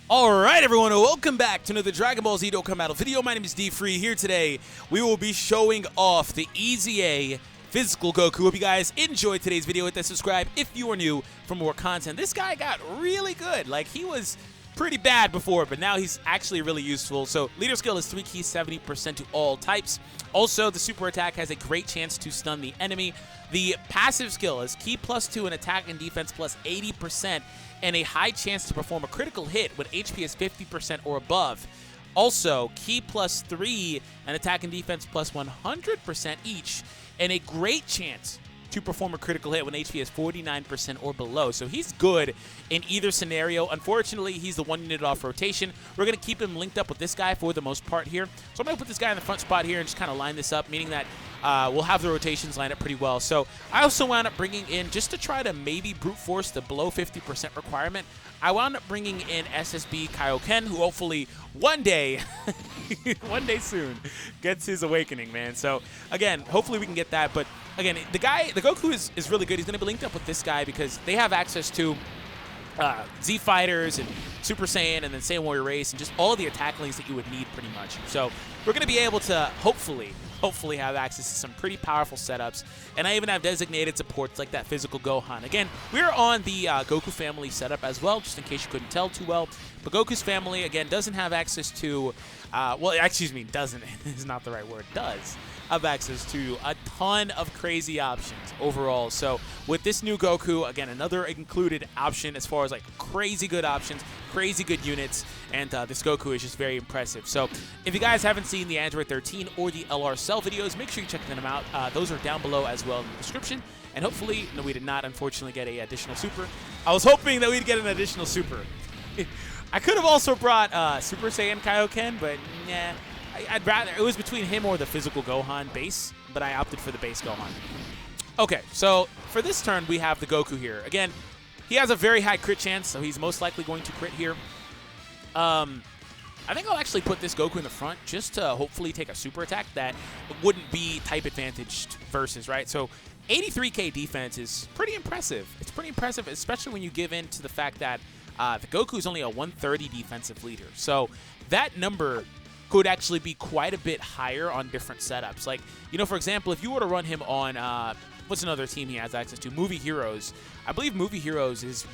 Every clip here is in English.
Alright everyone, welcome back to another Dragon Ball Z Dokkan Battle video. My name is DFree. Here today, we will be showing off the EZA Physical Goku. Hope you guys enjoyed today's video. Hit that subscribe if you are new for more content. This guy got really good. Like, he was pretty bad before, but now he's actually really useful. So, leader skill is 3 keys, 70% to all types. Also, the super attack has a great chance to stun the enemy. The passive skill is key +2 and attack and defense plus 80%, and a high chance to perform a critical hit when HP is 50% or above. Also, key +3 and attack and defense plus 100% each, and a great chance to perform a critical hit when HP is 49% or below. So he's good in either scenario. Unfortunately, he's the one unit off rotation. We're going to keep him linked up with this guy for the most part here. So I'm going to put this guy in the front spot here and just kind of line this up, meaning that we'll have the rotations lined up pretty well. So I also wound up bringing in, just to try to maybe brute force the below 50% requirement, I wound up bringing in SSB Kaioken, who hopefully one day, one day soon, gets his awakening, man. So again, hopefully we can get that. But again, the Goku is really good. He's going to be linked up with this guy because they have access to Z Fighters and Super Saiyan and then Saiyan Warrior Race and just all of the attack links that you would need pretty much. So we're going to be able to hopefully have access to some pretty powerful setups. And I even have designated supports like that Physical Gohan. Again, we're on the Goku family setup as well, just in case you couldn't tell too well. But Goku's family, again, doesn't have access to, well, excuse me, doesn't is not the right word, does have access to a ton of crazy options overall. So with this new Goku, again, another included option as far as like crazy good options, crazy good units, and this Goku is just very impressive. So if you guys haven't seen the Android 13 or the LR Cell videos, make sure you check them out. Those are down below as well in the description. And hopefully, no, we did not unfortunately get a additional super. I was hoping that we'd get an additional super. I could have also brought Super Saiyan Kaioken, but nah. I'd rather, it was between him or the Physical Gohan base, but I opted for the base Gohan. Okay, so for this turn, we have the Goku here. Again, he has a very high crit chance, so he's most likely going to crit here. I think I'll actually put this Goku in the front just to hopefully take a super attack that wouldn't be type advantaged versus, right? So 83k defense is pretty impressive. It's pretty impressive, especially when you give in to the fact that the Goku is only a 130 defensive leader. So that number could actually be quite a bit higher on different setups. Like, you know, for example, if you were to run him on, what's another team he has access to? Movie Heroes. I believe Movie Heroes is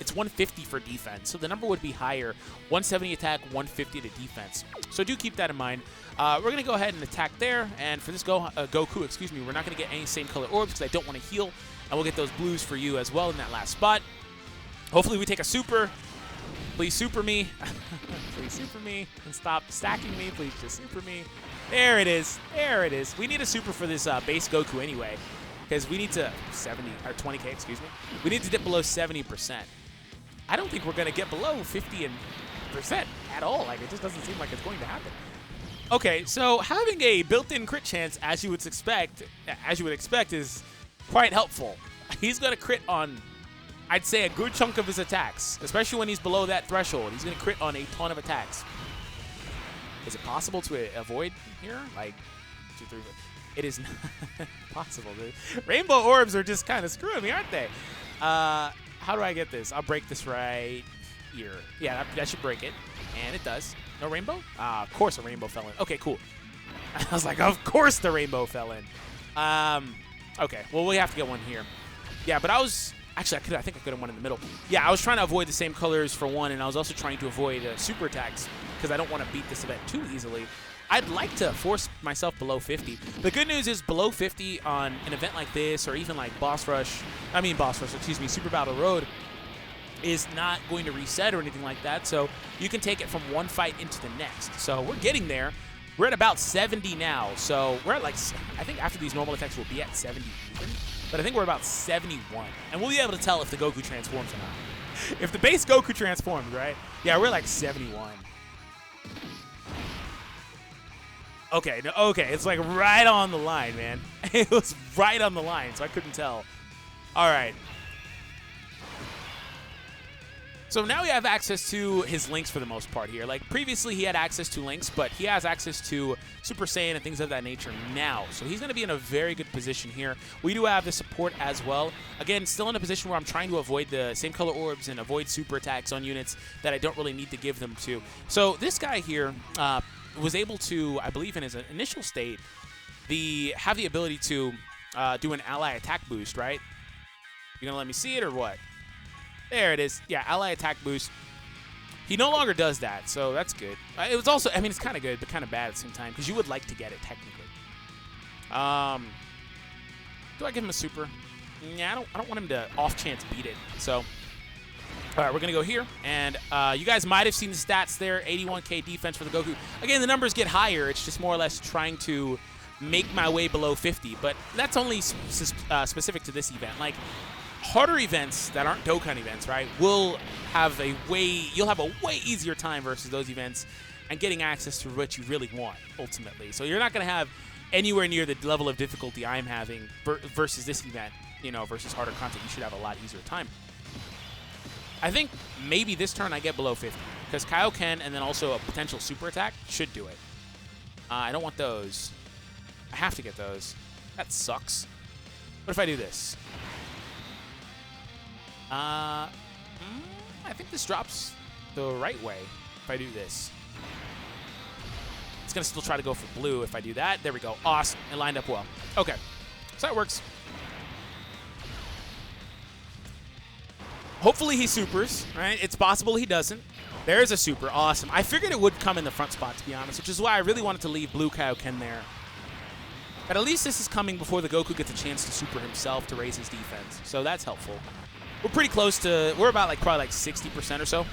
it's 150 for defense, so the number would be higher. 170 attack, 150 to defense. So do keep that in mind. We're going to go ahead and attack there, and for this Goku, excuse me, we're not going to get any same color orbs because I don't want to heal, and we'll get those blues for you as well in that last spot. Hopefully we take a super. Please super me. Please super me. And stop stacking me. Please just super me. There it is. There it is. We need a super for this base Goku anyway. Because we need to 70 or 20k, excuse me. We need to dip below 70%. I don't think we're going to get below 50% at all. Like, it just doesn't seem like it's going to happen. Okay, so having a built-in crit chance, as you would expect, is quite helpful. He's going to crit on, I'd say, a good chunk of his attacks, especially when he's below that threshold. He's going to crit on a ton of attacks. Is it possible to avoid here? Like, 2, 3, 4. It is not possible, dude. Rainbow orbs are just kind of screwing me, aren't they? How do I get this? I'll break this right here. Yeah, that should break it. And it does. No rainbow? Of course a rainbow fell in. Okay, cool. I was like, of course the rainbow fell in. Okay, well, we have to get one here. Yeah, but I was... Actually, I think I could have won in the middle. Yeah, I was trying to avoid the same colors for one, and I was also trying to avoid super attacks because I don't want to beat this event too easily. I'd like to force myself below 50. The good news is below 50 on an event like this, or even like excuse me, Super Battle Road, is not going to reset or anything like that. So you can take it from one fight into the next. So we're getting there. We're at about 70 now. So we're at like, I think after these normal attacks, we'll be at 70 even. But I think we're about 71. And we'll be able to tell if the Goku transforms or not. If the base Goku transformed, right? Yeah, we're like 71. Okay, no, okay, it's like right on the line, man. It was right on the line, so I couldn't tell. All right. So now we have access to his links for the most part here. Like previously he had access to links, but he has access to Super Saiyan and things of that nature now. So he's going to be in a very good position here. We do have the support as well. Again, still in a position where I'm trying to avoid the same color orbs and avoid super attacks on units that I don't really need to give them to. So this guy here was able to, I believe in his initial state, have the ability to do an ally attack boost, right? You're going to let me see it or what? There it is. Yeah, ally attack boost. He no longer does that, so that's good. It was also, I mean, it's kind of good, but kind of bad at the same time, because you would like to get it, technically. Do I give him a super? Yeah, I don't want him to off-chance beat it. So, all right, we're going to go here. And you guys might have seen the stats there. 81k defense for the Goku. Again, the numbers get higher. It's just more or less trying to make my way below 50. But that's only specific to this event. Like, harder events that aren't Dokkan events, right, you'll have a way easier time versus those events and getting access to what you really want, ultimately. So you're not going to have anywhere near the level of difficulty I'm having versus this event, you know, versus harder content. You should have a lot easier time. I think maybe this turn I get below 50, because Kaioken and then also a potential super attack should do it. I don't want those. I have to get those. That sucks. What if I do this? I think this drops the right way if I do this. It's going to still try to go for blue if I do that. There we go. Awesome. It lined up well. Okay. So that works. Hopefully he supers, right? It's possible he doesn't. There's a super. Awesome. I figured it would come in the front spot, to be honest, which is why I really wanted to leave blue Kaioken there. But at least this is coming before the Goku gets a chance to super himself to raise his defense. So that's helpful. We're pretty close to, we're about like probably like 60% or so.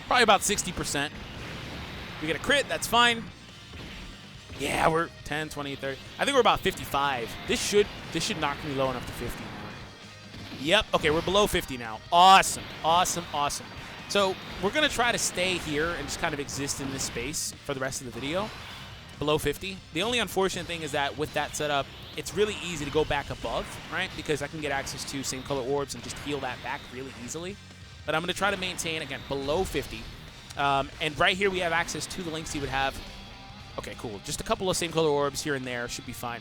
Probably about 60%. We get a crit, that's fine. Yeah, we're 10, 20, 30. I think we're about 55. This should knock me low enough to 50 now. Yep, okay, we're below 50 now. Awesome, awesome, awesome. So we're gonna try to stay here and just kind of exist in this space for the rest of the video. Below 50. The only unfortunate thing is that with that setup, it's really easy to go back above, right? Because I can get access to same color orbs and just heal that back really easily. But I'm going to try to maintain, again, below 50. And right here we have access to the links he would have. Okay, cool. Just a couple of same color orbs here and there should be fine.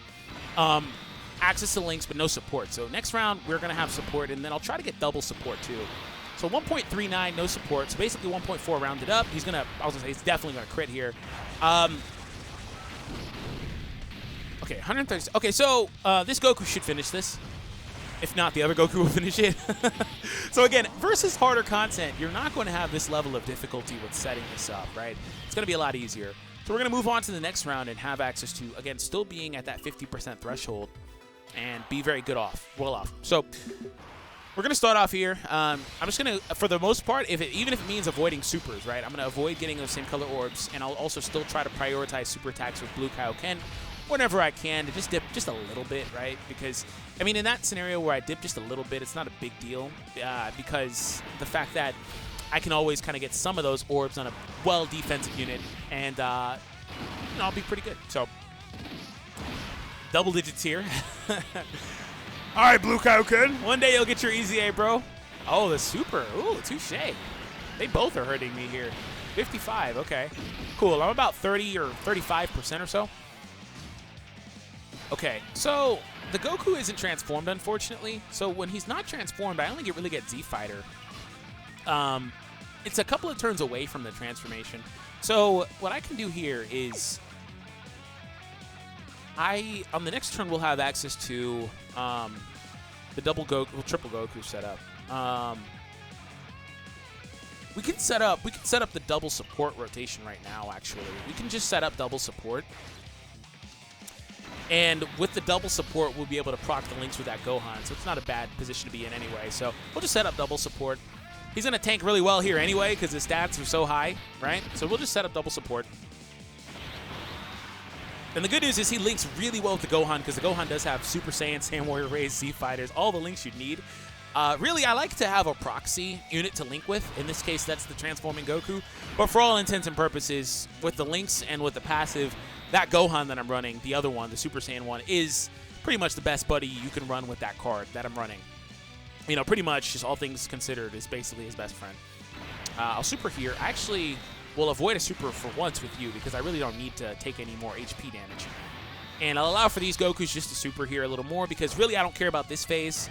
Access to links, but no support. So next round, we're going to have support, and then I'll try to get double support too. So 1.39, no support. So basically 1.4 rounded up. He's going to, I was going to say, he's definitely going to crit here. Okay, 130. Okay, so this Goku should finish this. If not, the other Goku will finish it. So again, versus harder content, you're not going to have this level of difficulty with setting this up, right? It's going to be a lot easier. So we're going to move on to the next round and have access to, again, still being at that 50% threshold and be very good off, well off. So we're going to start off here. I'm just going to, for the most part, even if it means avoiding supers, right? I'm going to avoid getting those same color orbs, and I'll also still try to prioritize super attacks with blue Kaioken whenever I can to just dip just a little bit, right? Because, I mean, in that scenario where I dip just a little bit, it's not a big deal because the fact that I can always kind of get some of those orbs on a well-defensive unit, and I'll be pretty good. So, double digits here. All right, blue Kaioken. One day you'll get your EZA, bro. Oh, the super. Ooh, touche. They both are hurting me here. 55, okay. Cool, I'm about 30 or 35% or so. Okay, so the Goku isn't transformed, unfortunately. So when he's not transformed, I only really get Z Fighter. It's a couple of turns away from the transformation. So what I can do here is on the next turn, we'll have access to the double Goku, well, triple Goku setup. We can set up the double support rotation right now. Actually, we can just set up double support. And with the double support, we'll be able to proc the links with that Gohan, so it's not a bad position to be in anyway. So we'll just set up double support. He's going to tank really well here anyway because his stats are so high, right? So we'll just set up double support. And the good news is he links really well with the Gohan because the Gohan does have Super Saiyan, Saiyan Warrior Rays, Z Fighters, all the links you'd need. Really, I like to have a proxy unit to link with. In this case, that's the Transforming Goku. But for all intents and purposes, with the links and with the passive, that Gohan that I'm running, the other one, the Super Saiyan one, is pretty much the best buddy you can run with that card that I'm running. you know, pretty much, just all things considered, is basically his best friend. I'll super here. I actually will avoid a super for once with you because I really don't need to take any more HP damage. And I'll allow for these Gokus just to super here a little more because really I don't care about this phase.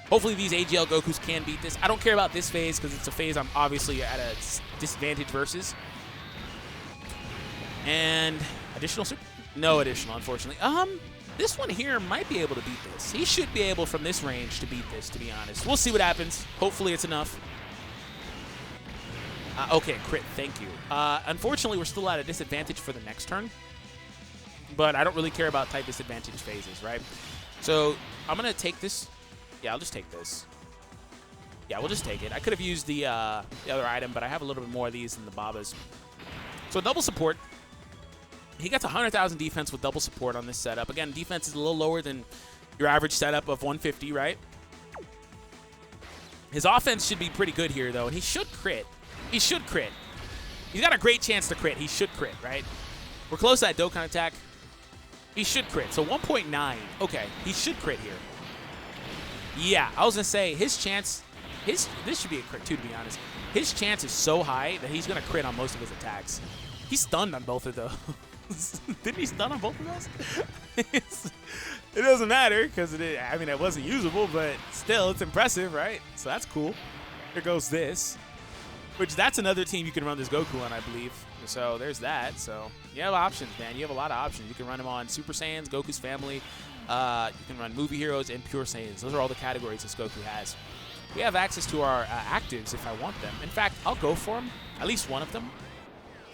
Hopefully these AGL Gokus can beat this. I don't care about this phase because it's a phase I'm obviously at a disadvantage versus. And additional super? No additional, unfortunately. This one here might be able to beat this. He should be able from this range to beat this, to be honest. We'll see what happens. Hopefully it's enough. Okay, crit, thank you. Unfortunately, we're still at a disadvantage for the next turn. But I don't really care about type disadvantage phases, right? So I'm going to take this. Yeah, I'll just take this. Yeah, we'll just take it. I could have used the other item, but I have a little bit more of these than the Babas. So double support. He gets 100,000 defense with double support on this setup. Again, defense is a little lower than your average setup of 150, right? His offense should be pretty good here, though, and he should crit. He should crit. He's got a great chance to crit. He should crit, right? We're close to that Dokkan attack. He should crit. So 1.9. Okay, he should crit here. Yeah, I was going to say, his chance... this should be a crit, too, to be honest. His chance is so high that he's going to crit on most of his attacks. He's stunned on both of those. Didn't he stun on both of those? It doesn't matter, because, I mean, it wasn't usable, but still, it's impressive, right? So that's cool. Here goes this. Which, that's another team you can run this Goku on, I believe. So there's that. So you have options, man. You have a lot of options. You can run him on Super Saiyans, Goku's family. You can run Movie Heroes and Pure Saiyans. Those are all the categories this Goku has. We have access to our actives if I want them. In fact, I'll go for them. At least one of them.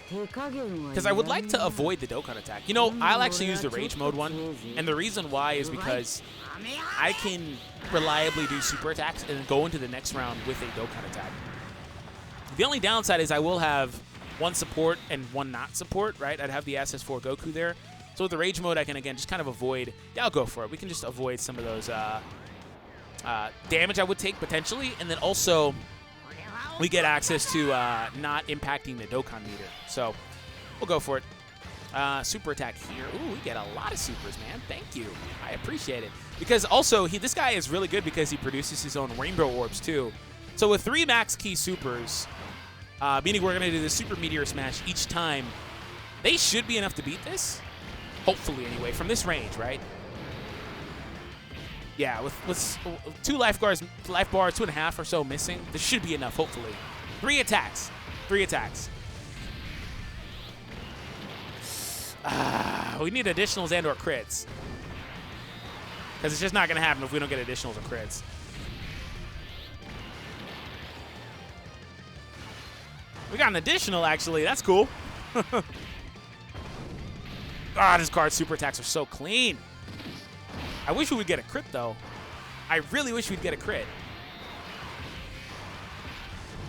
Because I would like to avoid the Dokkan attack. You know, I'll actually use the Rage Mode one. And the reason why is because I can reliably do super attacks and then go into the next round with a Dokkan attack. The only downside is I will have one support and one not support, right? I'd have the SS4 Goku there. So with the Rage Mode, I can, again, just kind of avoid... Yeah, I'll go for it. We can just avoid some of those damage I would take, potentially. And then also, we get access to not impacting the Dokkan meter. So we'll go for it. Super attack here. Ooh, we get a lot of supers, man. Thank you. I appreciate it. Because also, this guy is really good because he produces his own Rainbow Orbs, too. So with 3 max key supers... meaning we're going to do the Super Meteor Smash each time. They should be enough to beat this. Hopefully, anyway, from this range, right? Yeah, with 2 life bars, 2.5 or so missing, this should be enough, hopefully. 3 attacks. 3 attacks. We need additionals and or crits. Because it's just not going to happen if we don't get additionals or crits. We got an additional, actually. That's cool. This card's super attacks are so clean. I wish we would get a crit, though. I really wish we'd get a crit.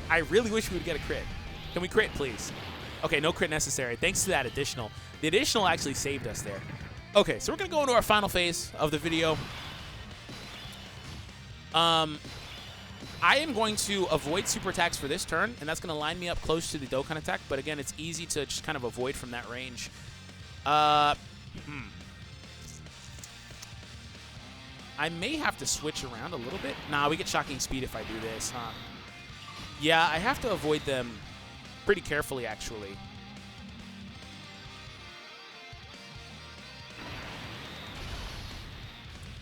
I really wish we would get a crit. Can we crit, please? Okay, no crit necessary. Thanks to that additional. The additional actually saved us there. Okay, so we're going to go into our final phase of the video. I am going to avoid super attacks for this turn, and that's going to line me up close to the Dokkan attack. But again, it's easy to just kind of avoid from that range. I may have to switch around a little bit. Nah, we get shocking speed if I do this, huh? Yeah, I have to avoid them pretty carefully, actually.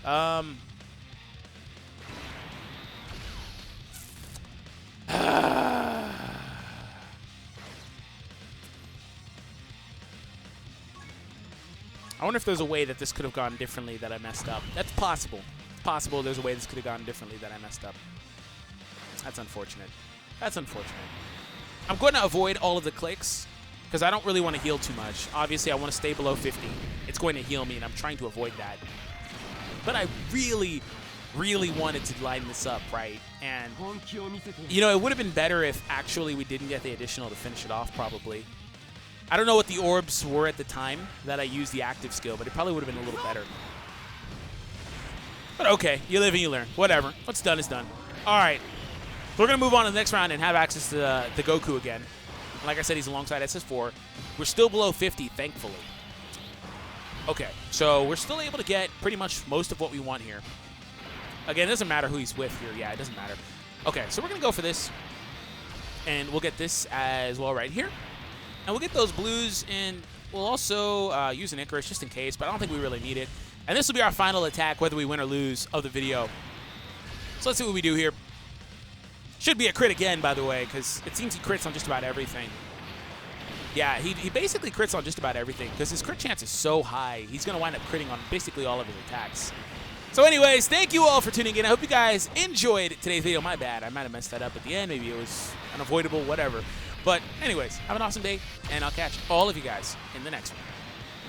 I wonder if there's a way that this could have gone differently that I messed up. That's possible. It's possible there's a way this could have gone differently that I messed up. That's unfortunate. That's unfortunate. I'm going to avoid all of the clicks because I don't really want to heal too much. Obviously, I want to stay below 50. It's going to heal me, and I'm trying to avoid that. But I really wanted to line this up, right? And, you know, it would have been better if actually we didn't get the additional to finish it off, probably. I don't know what the orbs were at the time that I used the active skill, but it probably would have been a little better. But okay, you live and you learn. Whatever. What's done is done. All right. We're going to move on to the next round and have access to the Goku again. Like I said, he's alongside SS4. We're still below 50, thankfully. Okay, so we're still able to get pretty much most of what we want here. Again, it doesn't matter who he's with here. Yeah, it doesn't matter. Okay, so we're going to go for this. And we'll get this as well right here. And we'll get those blues, and we'll also use an Icarus just in case, but I don't think we really need it. And this will be our final attack, whether we win or lose, of the video. So let's see what we do here. Should be a crit again, by the way, because it seems he crits on just about everything. Yeah, he basically crits on just about everything because his crit chance is so high. He's going to wind up critting on basically all of his attacks. So anyways, thank you all for tuning in. I hope you guys enjoyed today's video. My bad. I might have messed that up at the end. Maybe it was unavoidable, whatever. But anyways, have an awesome day, and I'll catch all of you guys in the next one.